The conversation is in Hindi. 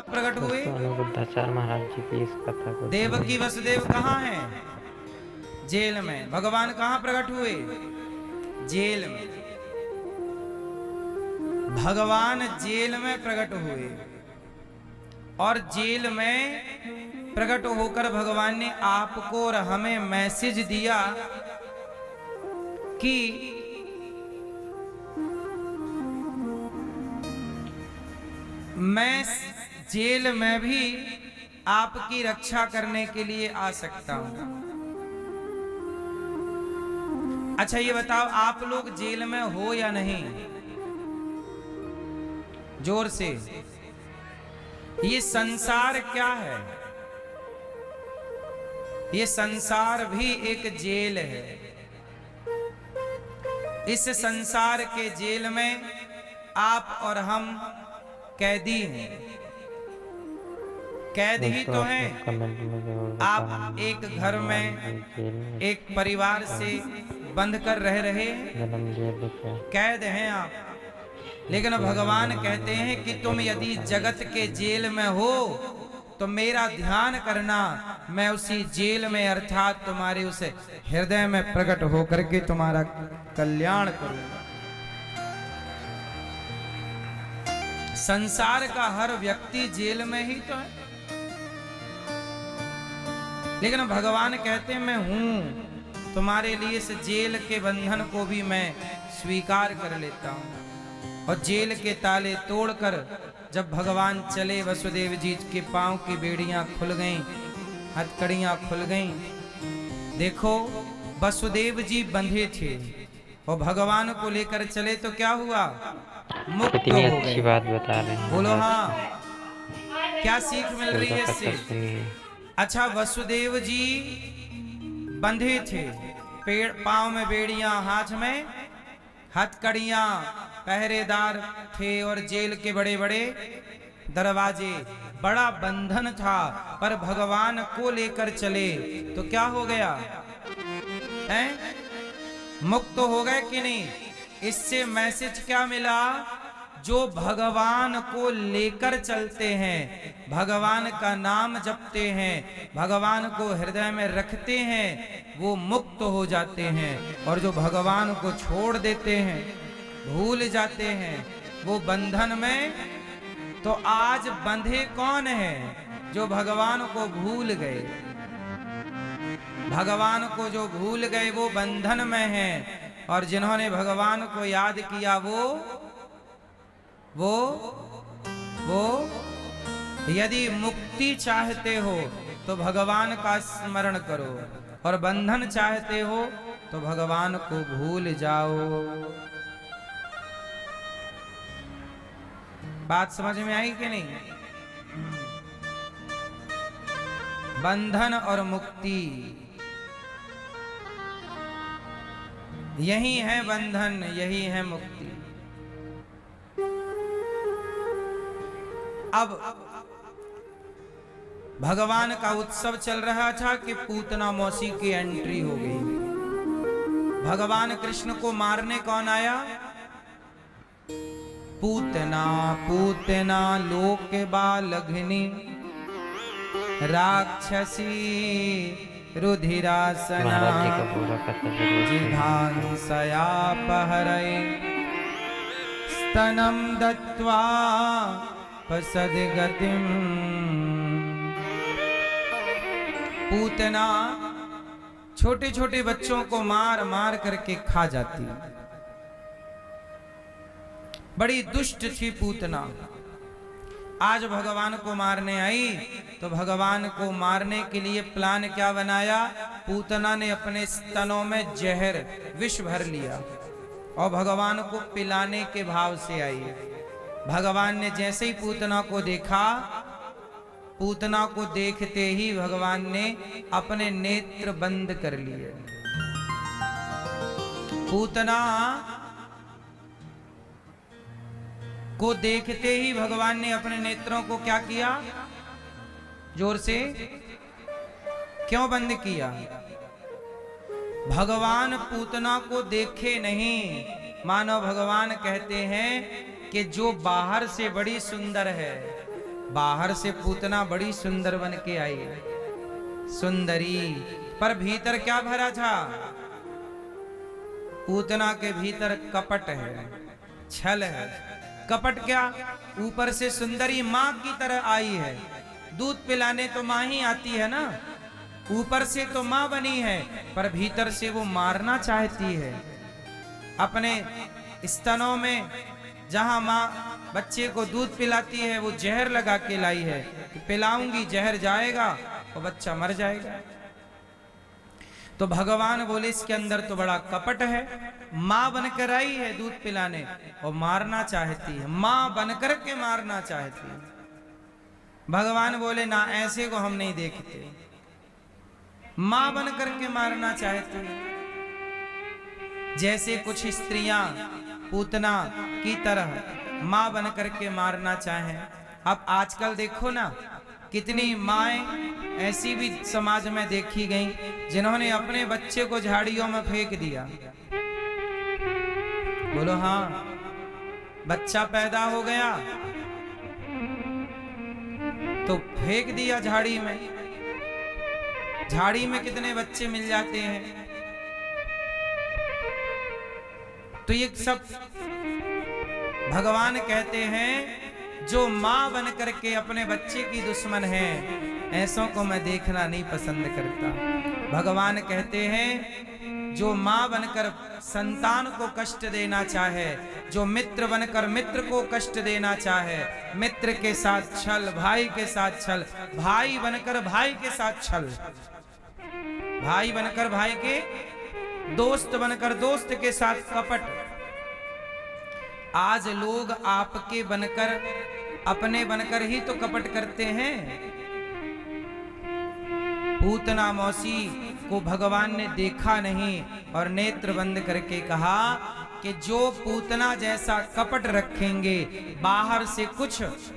प्रकट हुए? बुद्धाचार्य महाराज जी की इस कथा को देवकी वसुदेव कहाँ हैं? जेल में। भगवान कहाँ प्रकट हुए? जेल में। भगवान जेल में प्रकट हुए और जेल में प्रकट होकर भगवान ने आपको और हमें मैसेज दिया कि मैं जेल में भी आपकी रक्षा करने के लिए आ सकता हूं। अच्छा ये बताओ, आप लोग जेल में हो या नहीं? जोर से। ये संसार क्या है? ये संसार भी एक जेल है। इस संसार के जेल में आप और हम कैदी हैं। कैद ही तो हैं। आप एक घर में एक परिवार से बंध कर रह रहे हैं, कैद हैं आप। लेकिन भगवान कहते हैं कि तुम यदि जगत के जेल में हो तो मेरा ध्यान करना, मैं उसी जेल में अर्थात तुम्हारे उस हृदय में प्रकट होकर के तुम्हारा कल्याण करूंगा। संसार का हर व्यक्ति जेल में ही तो है, लेकिन भगवान कहते हैं मैं हूं तुम्हारे लिए। इस जेल के बंधन को भी मैं स्वीकार कर लेता हूं। और जेल के ताले तोड़कर जब भगवान चले, वसुदेव जी के पांव की बेड़ियां खुल गईं, हथकड़ियां खुल गईं। देखो वसुदेव जी बंधे थे और भगवान को लेकर चले तो क्या हुआ? मुक्त हो गए। अच्छी बात बता रहे हैं। बोलो हाँ, क्या सीख मिल रही है इससे? अच्छा, वसुदेव जी बंधे थे, पेड़ पांव में बेड़ियां, हाथ में हथकड़ियां, पहरेदार थे और जेल के बड़े बड़े दरवाजे, बड़ा बंधन था। पर भगवान को लेकर चले तो क्या हो गया? हैं? मुक्त हो गए कि नहीं? इससे मैसेज क्या मिला? जो भगवान को लेकर चलते हैं, भगवान का नाम जपते हैं, भगवान को हृदय में रखते हैं, वो मुक्त हो जाते हैं। और जो भगवान को छोड़ देते हैं, भूल जाते हैं, वो बंधन में। तो आज बंधे कौन है? जो भगवान को भूल गए। भगवान को जो भूल गए वो बंधन में है, और जिन्होंने भगवान को याद किया वो यदि मुक्ति चाहते हो तो भगवान का स्मरण करो, और बंधन चाहते हो तो भगवान को भूल जाओ। बात समझ में आई कि नहीं? बंधन और मुक्ति, यही है बंधन, यही है मुक्ति। अब भगवान का उत्सव चल रहा था कि पूतना मौसी की एंट्री हो गई। भगवान कृष्ण को मारने कौन आया? पूतना। पूतना लोक बालघिनी राक्षसी रुधिरासना जिघांसयापहरये स्तनं दत्त्वा पसद्गतिम्। पूतना छोटे छोटे बच्चों को मार मार करके खा जाती, बड़ी दुष्ट थी पूतना। आज भगवान को मारने आई तो भगवान को मारने के लिए प्लान क्या बनाया? पूतना ने अपने स्तनों में जहर, विष भर लिया और भगवान को पिलाने के भाव से आई। भगवान ने जैसे ही पूतना को देखा, पूतना को देखते ही भगवान ने अपने नेत्र बंद कर लिए। पूतना को देखते ही भगवान ने अपने नेत्रों को क्या किया? जोर से। क्यों बंद किया? भगवान पूतना को देखे नहीं। मानो भगवान कहते हैं कि जो बाहर से बड़ी सुंदर है बाहर से पूतना बड़ी सुंदर बन के आई है, सुंदरी, पर भीतर क्या भरा था? पूतना के भीतर कपट है, छल है। कपट क्या? ऊपर से सुंदरी माँ की तरह आई है, दूध पिलाने तो माँ ही आती है ना, ऊपर से तो माँ बनी है, पर भीतर से वो मारना चाहती है। अपने स्तनों में जहां माँ बच्चे को दूध पिलाती है, वो जहर लगा के लाई है कि पिलाऊंगी, जहर जाएगा और बच्चा मर जाएगा। तो भगवान बोले इसके अंदर तो बड़ा कपट है। माँ बनकर आई है दूध पिलाने और मारना चाहती है, माँ बनकर के मारना चाहती है। भगवान बोले ना, ऐसे को हम नहीं देखते, माँ बनकर के मारना चाहती है। जैसे कुछ स्त्रियां पूतना की तरह माँ बनकर के मारना चाहें। अब आजकल देखो ना, कितनी माएं ऐसी भी समाज में देखी गई जिन्होंने अपने बच्चे को झाड़ियों में फेंक दिया। बोलो हाँ, बच्चा पैदा हो गया तो फेंक दिया झाड़ी में। झाड़ी में कितने बच्चे मिल जाते हैं। तो ये सब भगवान कहते हैं, जो माँ बन करके अपने बच्चे की दुश्मन है, ऐसों को मैं देखना नहीं पसंद करता। भगवान कहते हैं, जो माँ बनकर संतान को कष्ट देना चाहे, जो मित्र बनकर मित्र को कष्ट देना चाहे, मित्र के साथ छल, भाई के साथ छल, भाई बनकर भाई के साथ छल, भाई बनकर भाई के, दोस्त बनकर दोस्त के साथ कपट। आज लोग आपके बनकर, अपने बनकर ही तो कपट करते हैं। पूतना मौसी को भगवान ने देखा नहीं और नेत्र बंद करके कहा कि जो पूतना जैसा कपट रखेंगे, बाहर से कुछ